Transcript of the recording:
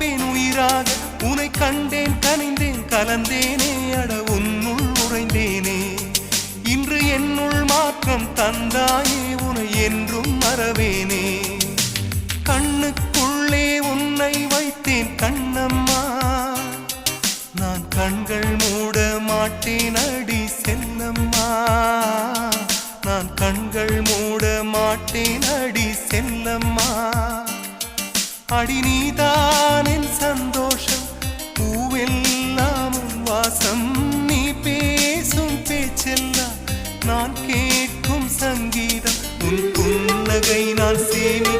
வைப்பேன் உயிராக. உனை கண்டேன் கனிந்தேன் கலந்தேனே அட உன்னுள் உறைந்தேனே. இன்று என்னுள் மாற்றம் தந்தாயே உனை என்றும் மறவேனே. கண்ணுக்குள்ளே உன்னை வைத்தேன் கண்ணம்மா, நான் கண்கள் மூட மாட்டேன் அடி செல்லம்மா. நான் கண்கள் மூட மாட்டேன் அடி செல்லம்மா. அடி நீதான் என் சந்தோஷம், பூவெல்லாம் உன் வாசம். நீ பேசும் பேச்செல்லாம் நான் கேட்கும் சங்கீதம். உன் புன்னகை நான் சேமி